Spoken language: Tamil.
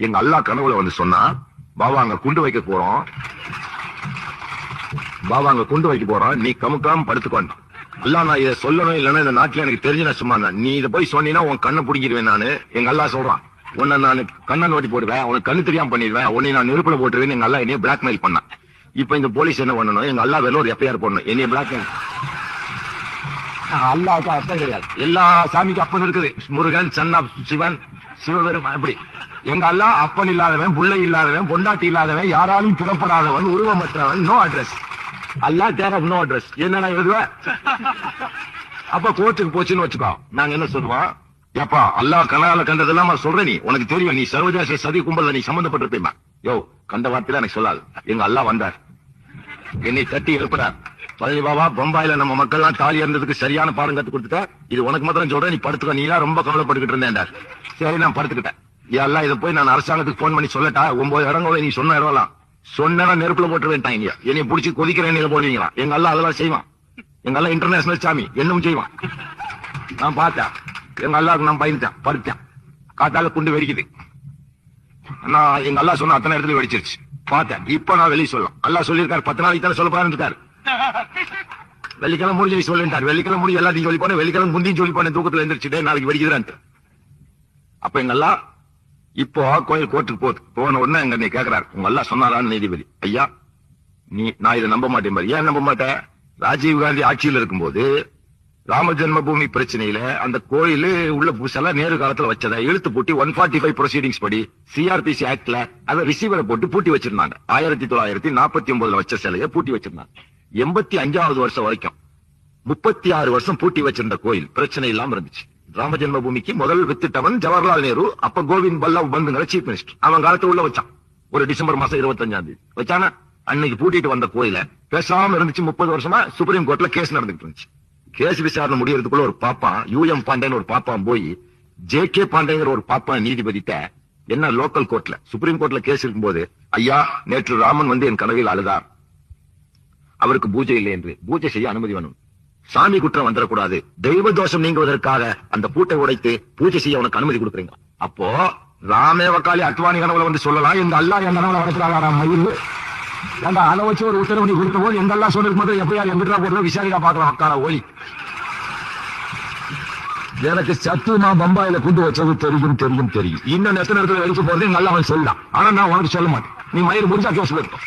எங்க அல்லா கனவுல வந்து சொன்னா, பாபா அங்க குண்டு வைக்க போறோம், பாபா அங்க குண்டு வைக்க போறோம், நீ கமுக்காம படுத்துக்கோன்னு. அல்லா நான் இதை சொல்லணும், இல்லைன்னா இந்த நாட்டுல எனக்கு தெரிஞ்ச சும்மா தான், நீ இதை போய் சொன்னீங்கன்னா உன் கண்ணை பிடிங்கிடுவேன் நானு. எங்க அல்லா சொல்றான், உன்னை நான் கண்ணன் ஓட்டி போடுவேன், உனக்கு கண்ணு தெரியாம பண்ணிடுவேன், உன்னை நான் நெருப்புல போட்டுருவேன். எங்க அல்லா என்னைய பிளாக்மெயில் பண்ணான். இப்ப இந்த போலீஸ் என்ன பண்ணணும், எங்க அல்லா வெறும் ஒரு எஃப்ஐஆர் போடணும், என்னைய பிளாக்மெயில். அல்லாவுக்கு அர்த்தம் கிடையாது, எல்லா சாமிக்கும் அப்பன் இருக்குது. முருகன், சன்னா, சிவன், சிவபெருமான். அப்படி எங்க அல்லா அப்பன் இல்லாதவன், புள்ளை இல்லாதவன், பொண்டாட்டி இல்லாதவன், யாராலும் புறப்படாதவன், உருவமற்றவன், நோ அட்ரஸ். அல்லா தேர் ஆஃப் நோ அட்ரஸ். என்னடா எழுதுவேன்? அப்ப கோர்ட்டுக்கு போச்சுன்னு வச்சுக்கோ, நாங்க என்ன சொல்லுவோம், ஏப்பா அல்லா கனால கண்டதெல்லாம் சொல்ற, நீ உனக்கு தெரியும், நீ சர்வதேச சதி கும்பல நீ சம்பந்தப்பட்டிருப்பேன். யோ, கண்ட வார்த்தையில எனக்கு சொல்லாது. எங்க அல்லா வந்தார், என்னை தட்டி எழுப்புறார். பழனி பாபா, பம்பாயில நம்ம மக்கள் எல்லாம் தாலி இருந்ததுக்கு சரியான பாடம் கத்து கொடுத்துட்ட, இது உனக்கு மாத்திரம் சொல்றேன், நீ படுத்துக்க, நீ எல்லாம் ரொம்ப கவலைப்பட்டுக்கிட்டு இருந்தேன். சரி, நான் படுத்துக்கிட்டேன். எல்லாம் இதை போய் நான் அரசாங்கத்துக்கு போன் பண்ணி சொல்லட்டா, 9 இடங்கள நீ சொன்ன இடம்லாம் சொன்னா நெருப்புல போட்டுருவேன், என்னை பிடிச்சி கொதிக்கிற எண்ணெயில போடுவீங்களா? எங்க அல்லா அதெல்லாம் செய்வான். எங்க அல்லா இன்டர்நேஷனல் சாமி, என்னும் செய்வான். நான் பார்த்தேன், எங்க அல்லாவுக்கு நான் பயந்துட்டேன், படுத்தேன். காத்தால குண்டு வெடிக்குது, நான் எங்க அல்லா சொன்ன அத்தனை இடத்துல வெடிச்சிருச்சு பார்த்தேன். இப்ப நான் வெளியே சொல்லலாம், அல்லா சொல்லியிருக்காரு 10 நாளைக்கு தானே சொல்ல போறான்னு இருக்காரு. வெள்ளிக்கிழமை முடிஞ்சு சொல்லிட்டாரு, வெள்ளிக்கிழமை முடிஞ்சு எல்லாத்தையும் சொல்லி போனேன், வெள்ளிக்கிழமை முந்தியும் சொல்லி போனேன், தூக்கத்துல எந்திரிச்சுட்டே நாளைக்கு வெடிக்குதுறான்ட்டு. அப்ப எங்க அல்லா இப்போ கோயில் கோர்ட்டுக்கு போகுது. போன உடனே எங்க நீ கேக்குறாரு, உங்க அல்லா சொன்னாரான்னு நீதிபதி, ஐயா நான் இதை நம்ப மாட்டேன் பாரு. ஏன் நம்ப மாட்டேன்? ராஜீவ் காந்தி ஆட்சியில் இருக்கும்போது ராம ஜென்மபூமி பிரச்சனையில அந்த கோயில் உள்ள பூசெல்லாம் நேரு காலத்துல வச்சதை இழுத்து பூட்டி 145 ப்ரொசீடிங்ஸ் படி சிஆர்பிசி ஆக்ட்ல அதை ரிசீவரை போட்டு பூட்டி வச்சிருந்தாங்க. 1949 வச்ச சிலையை பூட்டி வச்சிருந்தாங்க. 85வது வருஷம் வரைக்கும் 36 வருஷம் பூட்டி வச்சிருந்த கோயில் பிரச்சனை இல்லாம இருந்துச்சு. ராம ஜென்மபூமிக்கு முதல் வித்துட்டவன் ஜவஹர்லால் நேரு, அப்ப கோவிந்த் பல்லவ் பந்துங்கிற சீஃப் மினிஸ்டர். அவன் காலத்துல உள்ள வச்சான். ஒரு டிசம்பர் மாசம் 25ஆம் தேதி வச்சானா, அன்னைக்கு பூட்டிட்டு வந்த கோயில பேசாம இருந்துச்சு. 30 வருஷமா சுப்ரீம் கோர்ட்ல கேஸ் நடந்துட்டு இருந்துச்சு. கேஸ் விசாரணை முடியறதுக்குள்ள ஒரு பாப்பா, யூஎம் பாண்டேன்னு ஒரு பாப்பான் போய் ஜே.கே. பாண்டேங்கிற ஒரு பாப்பா நீதிபதிட்ட, என்ன லோக்கல் கோர்ட்ல சுப்ரீம் கோர்ட்ல கேஸ் இருக்கும்போது, ஐயா நேற்று ராமன் வந்து என் கனவில் அழுதார், அவருக்கு பூஜை இல்லை என்று, பூஜை செய்ய அனுமதி வேணும், சாமி குற்றம் வந்துடக்கூடாது, தெய்வ தோஷம் நீங்குவதற்காக அந்த பூட்டை உடைத்து பூஜை செய்ய உனக்கு அனுமதி கொடுக்குறீங்க. அப்போ ராமே வக்காலி அத்வானி கனவுல வந்து சொல்லலாம், எங்க அல்லா என் கனவுல வளர்க்கிறாரா மயில், அதை வச்சு ஒரு உத்தரவு நீ கொடுத்த போது எங்க எல்லாம் சொல்லிருக்கும் போது எப்படியா எங்கிட்டா போடுற விசாரிக்கா பாக்கலாம் அக்கான ஓலி. எனக்கு சத்துமா பம்பாயில குண்டு வச்சது தெரியும் தெரியும் தெரியும். இன்னும் எத்தனை இடத்துல வெளிச்சு போறது எங்க எல்லாம் அவன் சொல்லலாம். ஆனா நான் உனக்கு சொல்ல மாட்டேன். நீ மயிறு முடிஞ்சா கேஸ் இருக்கும்.